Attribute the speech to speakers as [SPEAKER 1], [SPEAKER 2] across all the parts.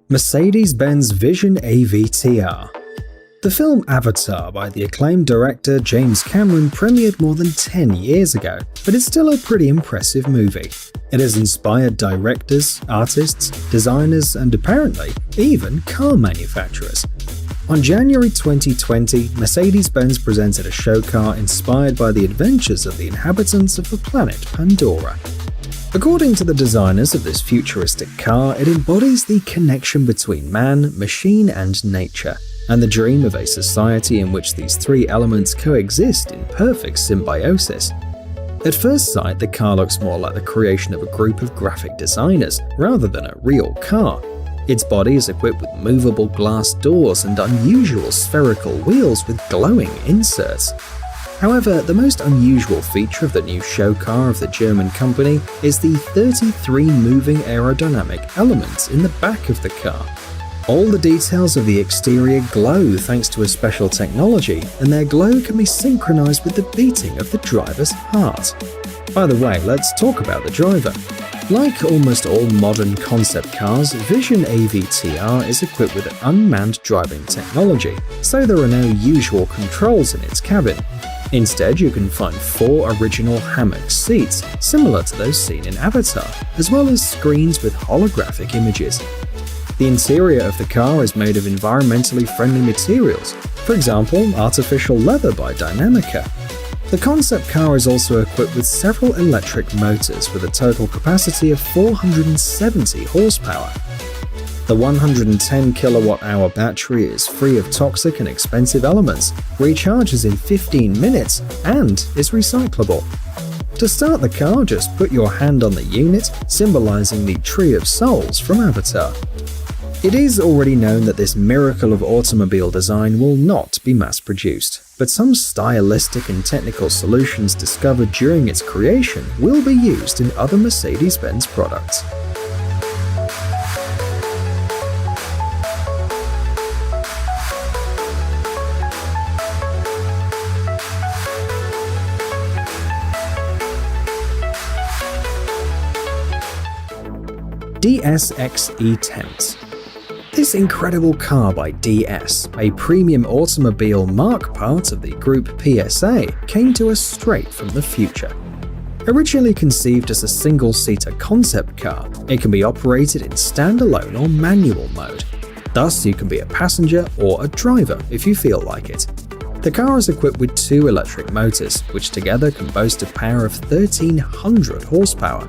[SPEAKER 1] Mercedes-Benz Vision AVTR. The film Avatar by the acclaimed director James Cameron premiered more than 10 years ago, but it's still a pretty impressive movie. It has inspired directors, artists, designers, and apparently even car manufacturers. On January 2020, Mercedes-Benz presented a show car inspired by the adventures of the inhabitants of the planet Pandora. According to the designers of this futuristic car, it embodies the connection between man, machine, and nature, and the dream of a society in which these three elements coexist in perfect symbiosis. At first sight, the car looks more like the creation of a group of graphic designers rather than a real car. Its body is equipped with movable glass doors and unusual spherical wheels with glowing inserts. However, the most unusual feature of the new show car of the German company is the 33 moving aerodynamic elements in the back of the car. All the details of the exterior glow thanks to a special technology, and their glow can be synchronized with the beating of the driver's heart. By the way, let's talk about the driver. Like almost all modern concept cars, Vision AVTR is equipped with unmanned driving technology, so there are no usual controls in its cabin. Instead, you can find 4 original hammock seats, similar to those seen in Avatar, as well as screens with holographic images. The interior of the car is made of environmentally friendly materials, for example, artificial leather by Dynamica. The concept car is also equipped with several electric motors with a total capacity of 470 horsepower. The 110 kWh battery is free of toxic and expensive elements, recharges in 15 minutes, and is recyclable. To start the car, just put your hand on the unit, symbolizing the Tree of Souls from Avatar. It is already known that this miracle of automobile design will not be mass-produced, but some stylistic and technical solutions discovered during its creation will be used in other Mercedes-Benz products. DS XE10s. This incredible car by DS, a premium automobile marque part of the group PSA, came to us straight from the future. Originally conceived as a single-seater concept car, it can be operated in standalone or manual mode. Thus, you can be a passenger or a driver if you feel like it. The car is equipped with 2 electric motors, which together can boast a power of 1,300 horsepower.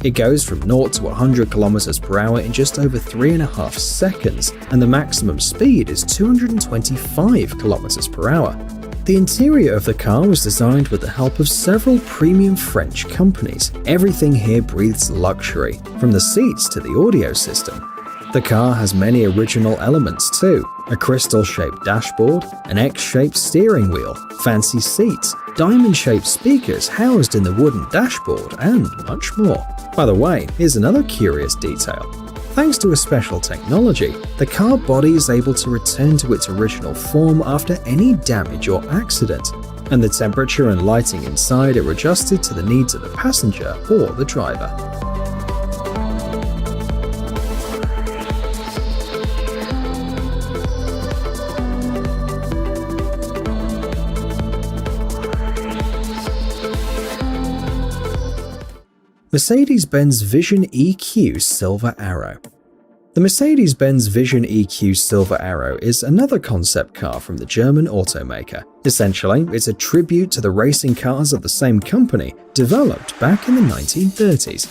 [SPEAKER 1] It goes from 0 to 100 km per hour in just over 3.5 seconds, and the maximum speed is 225 km per hour. The interior of the car was designed with the help of several premium French companies. Everything here breathes luxury, from the seats to the audio system. The car has many original elements too: a crystal-shaped dashboard, an X-shaped steering wheel, fancy seats, diamond-shaped speakers housed in the wooden dashboard, and much more. By the way, here's another curious detail. Thanks to a special technology, the car body is able to return to its original form after any damage or accident, and the temperature and lighting inside are adjusted to the needs of the passenger or the driver. Mercedes-Benz Vision EQ Silver Arrow. The Mercedes-Benz Vision EQ Silver Arrow is another concept car from the German automaker. Essentially, it's a tribute to the racing cars of the same company, developed back in the 1930s.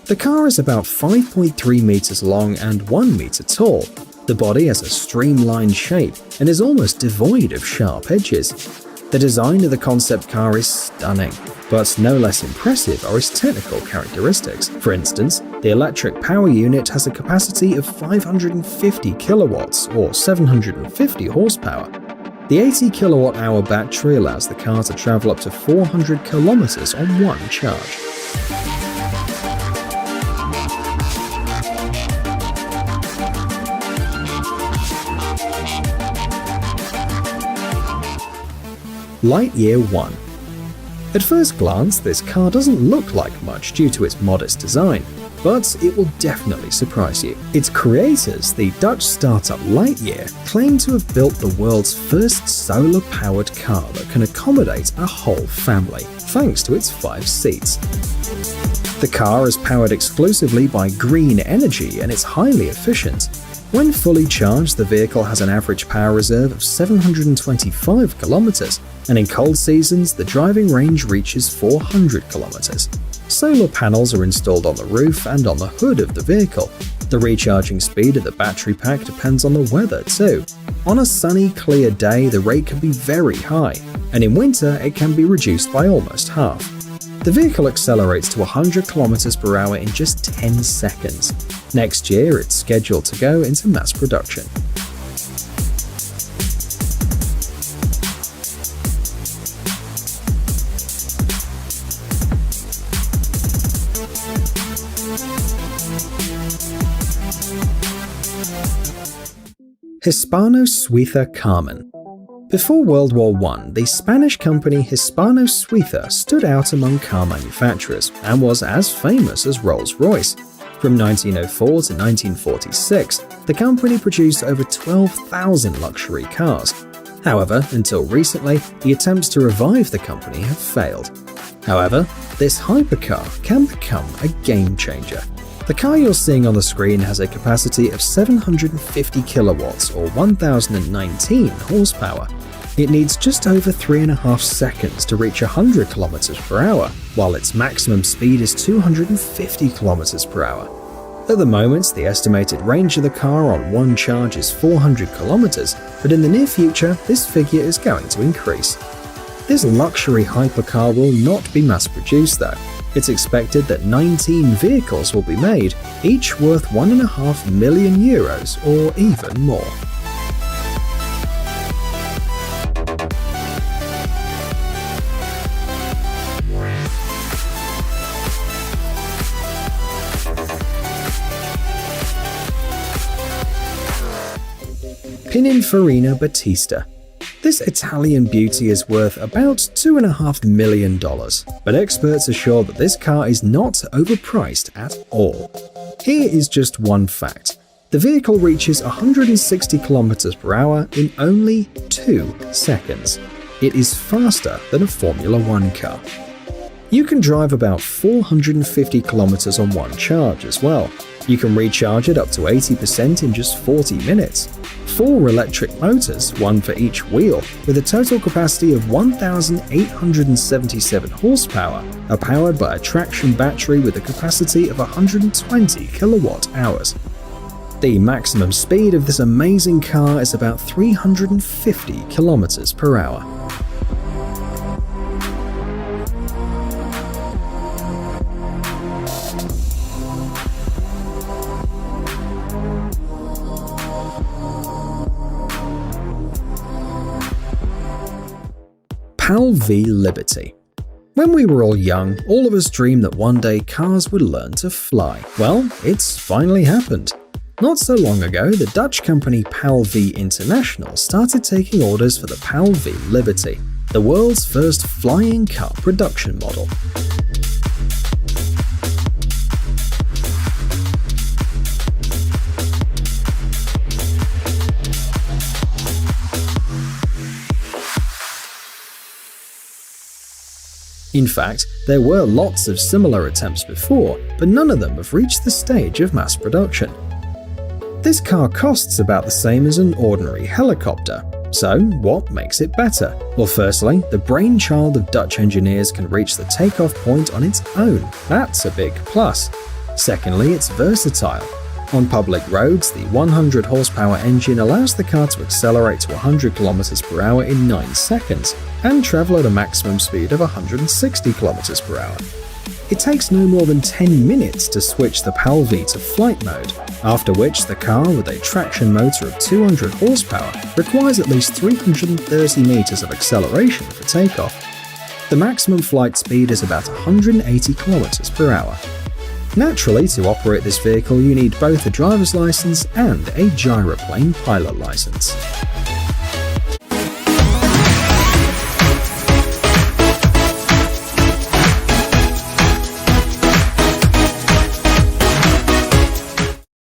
[SPEAKER 1] The car is about 5.3 meters long and 1 meter tall. The body has a streamlined shape and is almost devoid of sharp edges. The design of the concept car is stunning, but no less impressive are its technical characteristics. For instance, the electric power unit has a capacity of 550 kilowatts or 750 horsepower. The 80 kilowatt-hour battery allows the car to travel up to 400 kilometers on one charge. Lightyear 1. At first glance, this car doesn't look like much due to its modest design. but it will definitely surprise you. Its creators, the Dutch startup Lightyear, claim to have built the world's first solar-powered car that can accommodate a whole family, thanks to its 5 seats. The car is powered exclusively by green energy and it's highly efficient. When fully charged, the vehicle has an average power reserve of 725 kilometers, and in cold seasons, the driving range reaches 400 kilometers. Solar panels are installed on the roof and on the hood of the vehicle. The recharging speed of the battery pack depends on the weather too. On a sunny, clear day, the rate can be very high, and in winter, it can be reduced by almost half. The vehicle accelerates to 100 km per hour in just 10 seconds. Next year, it's scheduled to go into mass production. Hispano-Suiza Carmen. Before World War I, the Spanish company Hispano-Suiza stood out among car manufacturers and was as famous as Rolls-Royce. From 1904 to 1946, the company produced over 12,000 luxury cars. However, until recently, the attempts to revive the company have failed. However, this hypercar can become a game changer. The car you're seeing on the screen has a capacity of 750 kilowatts or 1019 horsepower. It needs just over 3.5 seconds to reach 100 kilometers per hour, while its maximum speed is 250 kilometers per hour. At the moment, the estimated range of the car on one charge is 400 kilometers, but in the near future, this figure is going to increase. This luxury hypercar will not be mass-produced though. It's expected that 19 vehicles will be made, each worth €1.5 million or even more. Pininfarina Battista. This Italian beauty is worth about $2.5 million, but experts assure that this car is not overpriced at all. Here is just one fact. The vehicle reaches 160 km per hour in only 2 seconds. It is faster than a Formula One car. You can drive about 450 km on one charge as well. You can recharge it up to 80% in just 40 minutes. 4 electric motors, one for each wheel, with a total capacity of 1,877 horsepower, are powered by a traction battery with a capacity of 120 kilowatt hours. The maximum speed of this amazing car is about 350 kilometers per hour. PAL V Liberty. When we were all young, all of us dreamed that one day cars would learn to fly. Well, it's finally happened. Not so long ago, the Dutch company PAL V International started taking orders for the PAL V Liberty, the world's first flying car production model. In fact, there were lots of similar attempts before, but none of them have reached the stage of mass production. This car costs about the same as an ordinary helicopter. So, what makes it better? Well, firstly, the brainchild of Dutch engineers can reach the takeoff point on its own. That's a big plus. Secondly, it's versatile. On public roads, the 100 horsepower engine allows the car to accelerate to 100 km per hour in 9 seconds and travel at a maximum speed of 160 km per hour. It takes no more than 10 minutes to switch the PAL V to flight mode, after which the car with a traction motor of 200 horsepower requires at least 330 meters of acceleration for takeoff. The maximum flight speed is about 180 km per hour. Naturally, to operate this vehicle you need both a driver's license and a gyroplane pilot license.